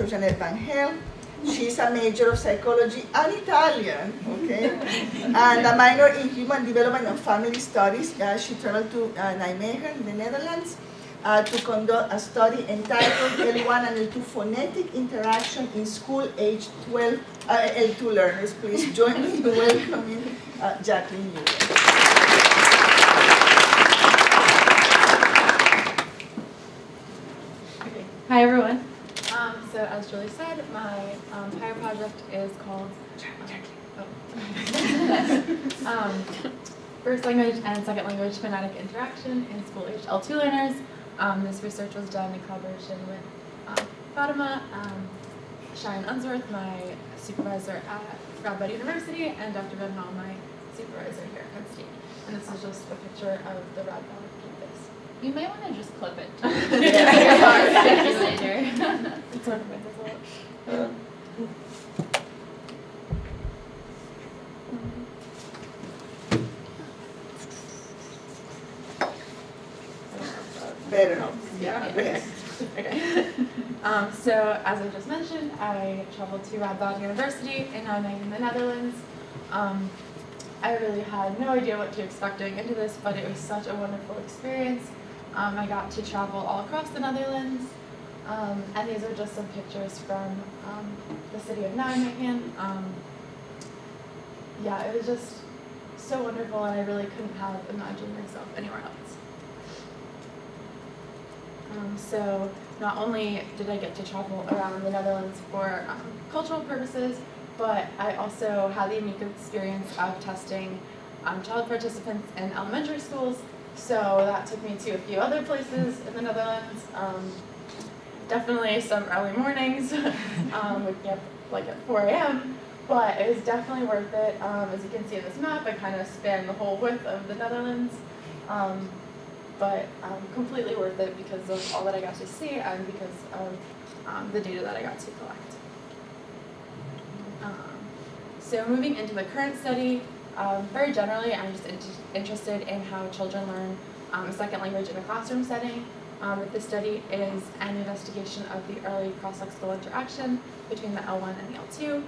Dr. Jeanette Van Hel. She's a major of psychology and Italian, okay, and a minor in human development and family studies. She traveled to Nijmegen in the Netherlands to conduct a study entitled L1 and L2 Phonetic Interaction in School Age 12 L2 Learners. Please join me in welcoming Jaclyn Yuro. Hi everyone. So as Julie said, my higher project is called First Language and Second Language Phonetic Interaction in School-Aged L2 Learners. This research was done in collaboration with Fatima, Cheyenne Unsworth, my supervisor at Radboud University, and Dr. Van Hal, my supervisor here at Penn State. And this is just a picture of the Radboud campus. You may want to just clip it. It's sort of invisible. Better. Yeah. Okay. Okay. So as I just mentioned, I traveled to Radboud University in Nijmegen in the Netherlands. I really had no idea what to expect going into this, but it was such a wonderful experience. I got to travel all across the Netherlands, and these are just some pictures from the city of Nijmegen. Yeah, it was just so wonderful, and I really couldn't have imagined myself anywhere else. So not only did I get to travel around the Netherlands for cultural purposes, but I also had the unique experience of testing child participants in elementary schools. So that took me to a few other places in the Netherlands. Definitely some early mornings, waking up like at 4 a.m., but it was definitely worth it. As you can see in this map, I kind of span the whole width of the Netherlands, but completely worth it because of all that I got to see and because of the data that I got to collect. So moving into the current study, very generally, I'm just interested in how children learn a second language in a classroom setting. This study is an investigation of the early cross-lexical interaction between the L1 and the L2.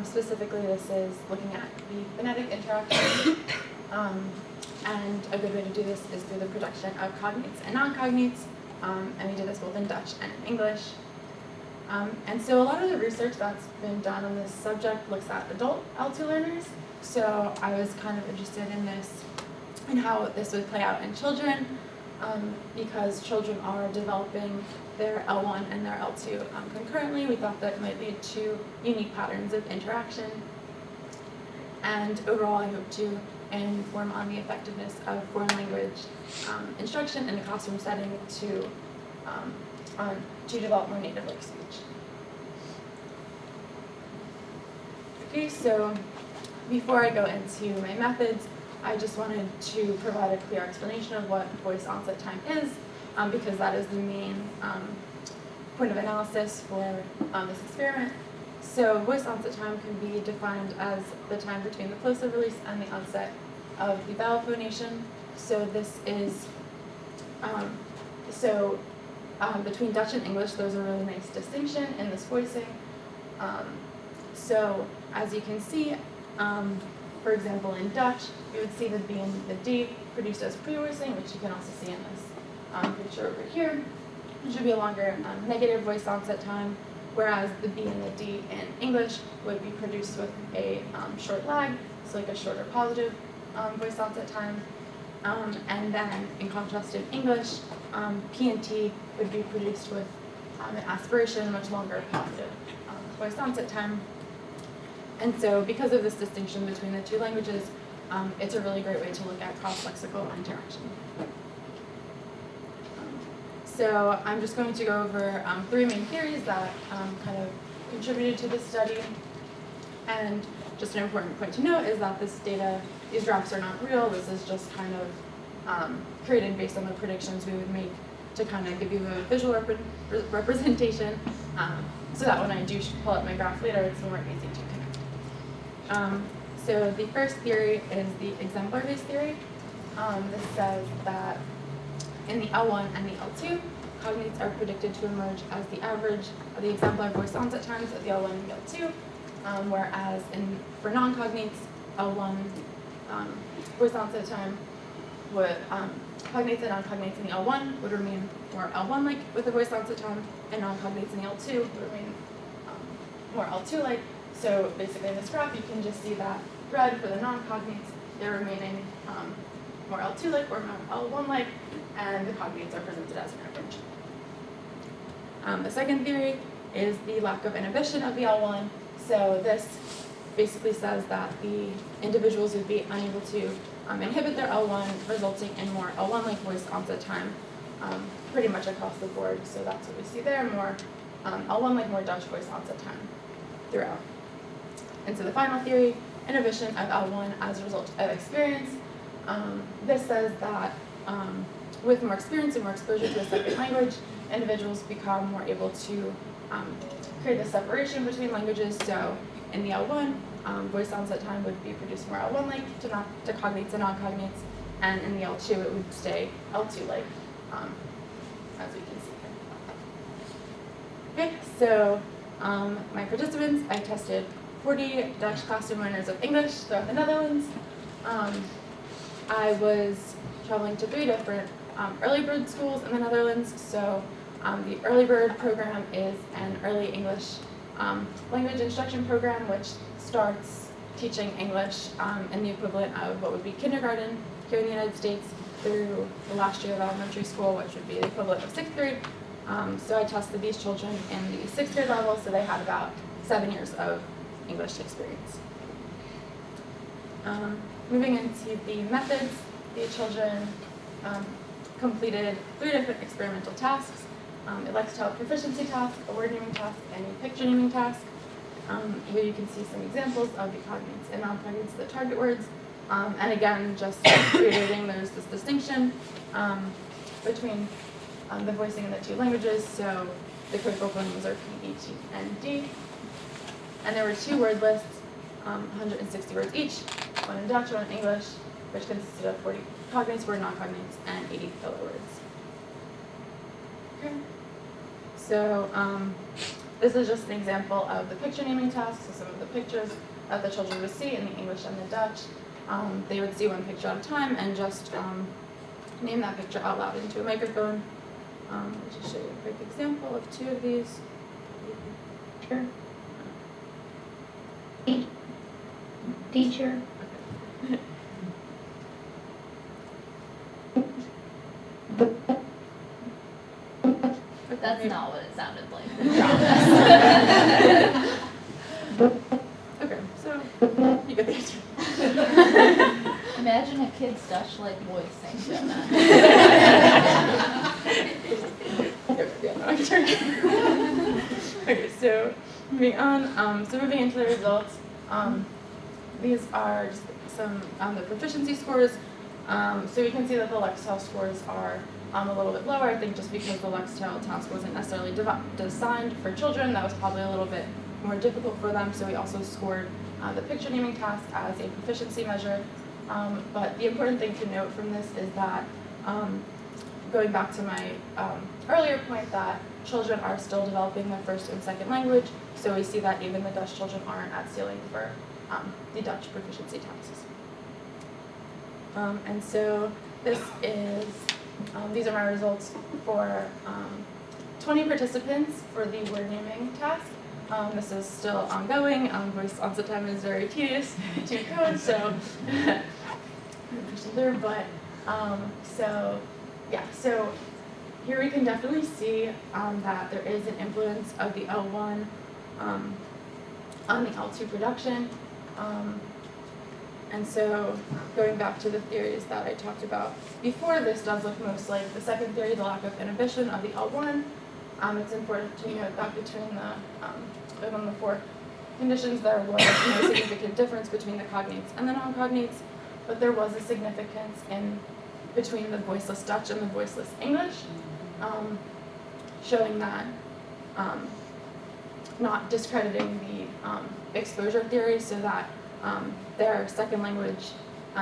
Specifically, this is looking at the phonetic interaction. And a good way to do this is through the production of cognates and non-cognates. And we did this both in Dutch and in English. And so a lot of the research that's been done on this subject looks at adult L2 learners. So I was kind of interested in this and how this would play out in children because children are developing their L1 and their L2 concurrently. We thought that might lead to unique patterns of interaction. And overall, I hope to inform on the effectiveness of foreign language instruction in a classroom setting to develop more native-like speech. Okay, so before I go into my methods, I just wanted to provide a clear explanation of what voice onset time is, because that is the main point of analysis for this experiment. So voice onset time can be defined as the time between the plosive release and the onset of the vowel phonation. So this is, between Dutch and English, there's a really nice distinction in this voicing. So as you can see, for example, in Dutch, you would see the B and the D produced as pre-voicing, which you can also see in this picture over here. It should be a longer negative voice onset time, whereas the B and the D in English would be produced with a short lag, so like a shorter positive voice onset time. And then, in contrast, in English, P and T would be produced with an aspiration, much longer positive voice onset time. And so, because of this distinction between the two languages, it's a really great way to look at cross-lexical interaction. So I'm just going to go over three main theories that kind of contributed to this study. And just an important point to note is that this data, these graphs are not real. This is just kind of created based on the predictions we would make to kind of give you a visual representation, so that when I do pull up my graph later, it's more easy to connect. So the first theory is the exemplar-based theory. This says that in the L1 and the L2, cognates are predicted to emerge as the average of the exemplar voice onset times of the L1 and the L2, whereas for non-cognates, L1 voice onset time would cognates and non-cognates in the L1 would remain more L1-like with the voice onset time, and non-cognates in the L2 would remain more L2-like. So basically in this graph, you can just see that red for the non-cognates, they're remaining more L2-like or more L1-like, and the cognates are presented as an average. The second theory is the lack of inhibition of the L1. So this basically says that the individuals would be unable to inhibit their L1, resulting in more L1-like voice onset time pretty much across the board. So that's what we see there, more L1-like, more Dutch voice onset time throughout. And so the final theory, inhibition of L1 as a result of experience. This says that with more experience and more exposure to a second language, individuals become more able to create the separation between languages. So in the L1, voice onset time would be produced more L1-like to cognates and non-cognates, and in the L2 it would stay L2-like, as we can see here. Okay, so my participants, I tested 40 Dutch classroom learners of English throughout the Netherlands. I was traveling to 3 different early bird schools in the Netherlands. So the early bird program is an early English language instruction program, which starts teaching English in the equivalent of what would be kindergarten here in the United States through the last year of elementary school, which would be the equivalent of 6th grade. So I tested these children in the 6th grade level, so they had about 7 years of English experience. Moving into the methods, the children completed 3 different experimental tasks: a lexile proficiency task, a word naming task, and a picture naming task. Here you can see some examples of the cognates and non-cognates of the target words. And again, just reiterating, there's this distinction between the voicing in the 2 languages. So the critical phonemes are P, E, T, and D. And there were 2 word lists, 160 words each, one in Dutch, one in English, which consisted of 40 cognates, word non-cognates, and 80 filler words. Okay. So this is just an example of the picture naming task. So some of the pictures that the children would see in the English and the Dutch. They would see one picture at a time and just name that picture out loud into a microphone. I'll just show you a quick example of 2 of these. Sure. Teacher. That's not what it sounded like. Okay, so you get the idea. Imagine a kid's Dutch like voice saying that. Okay, so moving on. So moving into the results, these are just some the proficiency scores. So you can see that the Lexile scores are a little bit lower. I think just because the Lexile task wasn't necessarily designed for children, that was probably a little bit more difficult for them. So we also scored the picture naming task as a proficiency measure. But the important thing to note from this is that, going back to my earlier point, that children are still developing their first and second language. So we see that even the Dutch children aren't at ceiling for the Dutch proficiency tasks. And so this is, these are my results for 20 participants for the word naming task. This is still ongoing. Voice onset time is very tedious to code, so but so yeah, so here we can definitely see that there is an influence of the L1 on the L2 production. And so going back to the theories that I talked about before, this does look most like the second theory, the lack of inhibition of the L1. It's important to note that between the 4 conditions, there was no significant difference between the cognates and the non-cognates, but there was a significance in between the voiceless Dutch and the voiceless English, showing that not discrediting the exposure theory, so that their second language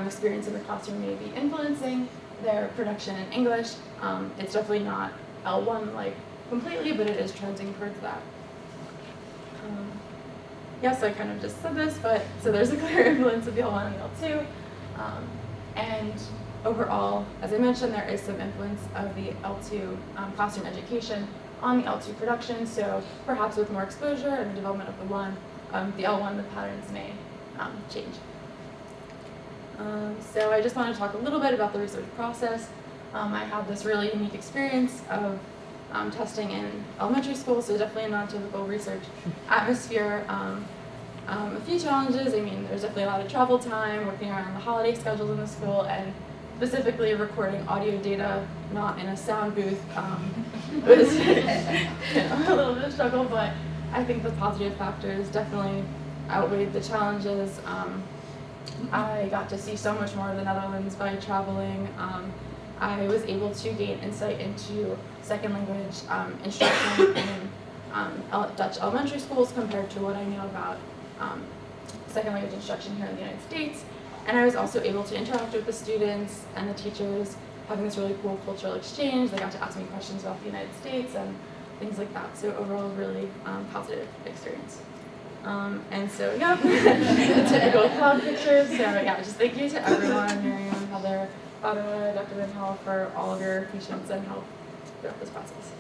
experience in the classroom may be influencing their production in English. It's definitely not L1 like completely, but it is trending towards that. Yes, I kind of just said this, but so there's a clear influence of the L1 and the L2. And overall, as I mentioned, there is some influence of the L2 classroom education on the L2 production. So perhaps with more exposure and the development of the L1, the patterns may change. So I just want to talk a little bit about the research process. I had this really unique experience of testing in elementary school, so definitely a non-typical research atmosphere. A few challenges. I mean, there's definitely a lot of travel time, working around the holiday schedules in the school, and specifically recording audio data not in a sound booth was a little bit of a struggle, but I think the positive factors definitely outweighed the challenges. I got to see so much more of the Netherlands by traveling. I was able to gain insight into second language instruction in Dutch elementary schools compared to what I knew about second language instruction here in the United States. And I was also able to interact with the students and the teachers, having this really cool cultural exchange. They got to ask me questions about the United States and things like that. So overall, really positive experience. And so, yeah, the typical cloud pictures. So yeah, just thank you to everyone, Miriam, Heather, Fatima, Dr. Van Hal, for all of your patience and help throughout this process.